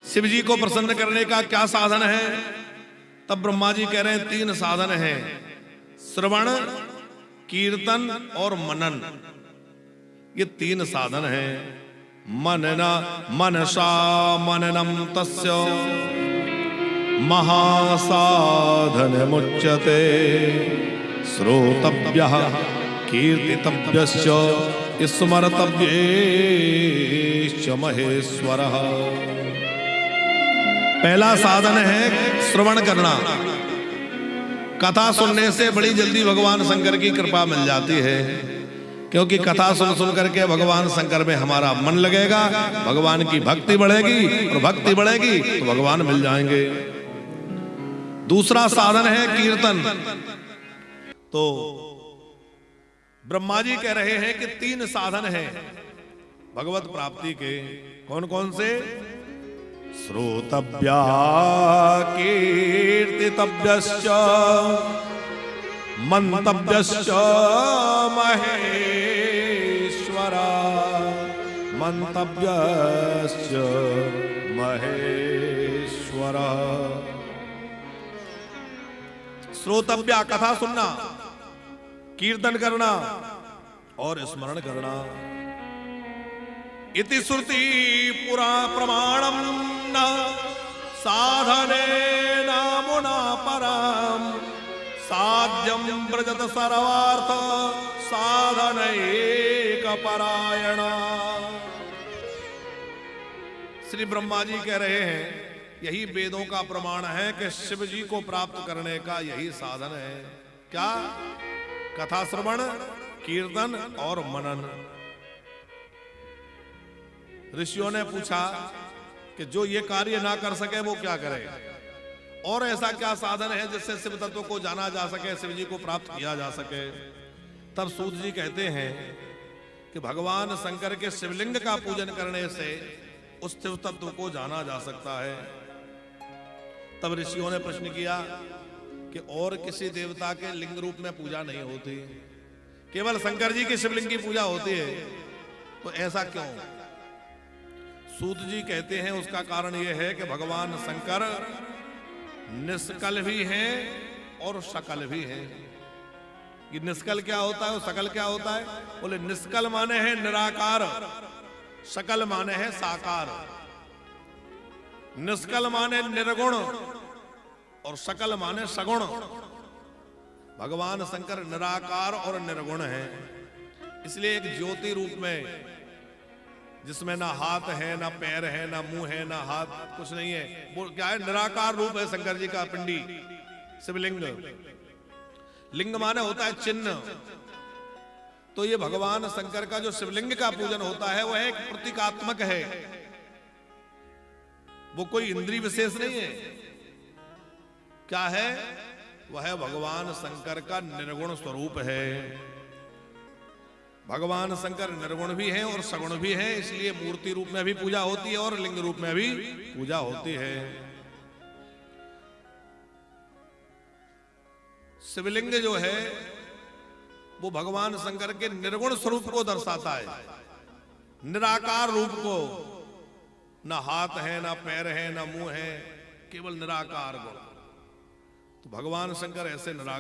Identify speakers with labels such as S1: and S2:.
S1: शिव जी को प्रसन्न करने का क्या साधन है? तब ब्रह्मा जी कह रहे हैं 3 साधन हैं, श्रवण, कीर्तन और मनन। ये 3 साधन हैं। मनसा मननम तस्य महासाधनमुच्यते श्रोतव्यः कीर्तितव्यश्च स्मर्तव्येश्च महेश्वरः। पहला साधन है श्रवण करना। कथा सुनने से बड़ी जल्दी भगवान शंकर की कृपा मिल जाती है, क्योंकि कथा सुन सुन करके भगवान शंकर में हमारा मन लगेगा, भगवान की भक्ति बढ़ेगी, और भक्ति बढ़ेगी तो भगवान मिल जाएंगे। दूसरा साधन है कीर्तन। तो ब्रह्मा जी कह रहे हैं कि 3 साधन हैं भगवत प्राप्ति के। कौन कौन से? श्रोतव्या कीर्तितव्यश्च मंतव्यश्च महेश्वरा। मंतव्यश्च महेश्वरा। श्रोतव्या कथा सुनना, कीर्तन करना और स्मरण करना। इति श्रुति पुरा प्रमाणम न साधने नामुना परम साध्यम व्रजत सर्वार्थ साधनैक परायणा। श्री ब्रह्मा जी कह रहे हैं यही वेदों का प्रमाण है कि शिव जी को प्राप्त करने का यही साधन है। क्या? कथा श्रवण, कीर्तन और मनन। ऋषियों ने पूछा कि जो ये कार्य ना कर सके वो क्या करे, और ऐसा क्या साधन है जिससे शिव तत्व को जाना जा सके, शिव जी को प्राप्त किया जा सके। तब सूत जी कहते हैं कि भगवान शंकर के शिवलिंग का पूजन करने से उस शिव तत्व को जाना जा सकता है। तब ऋषियों ने प्रश्न किया कि और किसी देवता के लिंग रूप में पूजा नहीं होती, केवल शंकर जी के शिवलिंग की पूजा होती है, तो ऐसा क्यों? सूत जी कहते हैं उसका कारण यह है कि भगवान शंकर निष्कल भी हैं और सकल भी हैं। ये निष्कल क्या होता है और सकल क्या होता है? बोले निष्कल माने है निराकार, सकल माने है साकार। निष्कल माने निर्गुण और सकल माने सगुण। भगवान शंकर निराकार और निर्गुण है, इसलिए एक ज्योति रूप में, जिसमें ना हाथ है, ना पैर है, ना मुंह है, ना हाथ, कुछ नहीं है, वो क्या है? निराकार रूप है शंकर जी का पिंडी शिवलिंग। लिंग माने होता है चिन्ह। तो ये भगवान शंकर का जो शिवलिंग का पूजन होता है वह एक प्रतीकात्मक है, वो कोई इंद्रिय विशेष नहीं है। क्या है? वह भगवान शंकर का निर्गुण स्वरूप है। भगवान शंकर निर्गुण भी हैं और सगुण भी हैं, इसलिए मूर्ति रूप में भी पूजा होती है और लिंग रूप में भी पूजा होती है। शिवलिंग जो है वो भगवान शंकर के निर्गुण स्वरूप को दर्शाता है, निराकार रूप को। ना हाथ है, ना पैर है, ना मुंह है, केवल निराकार गुण। तो भगवान शंकर ऐसे निराकार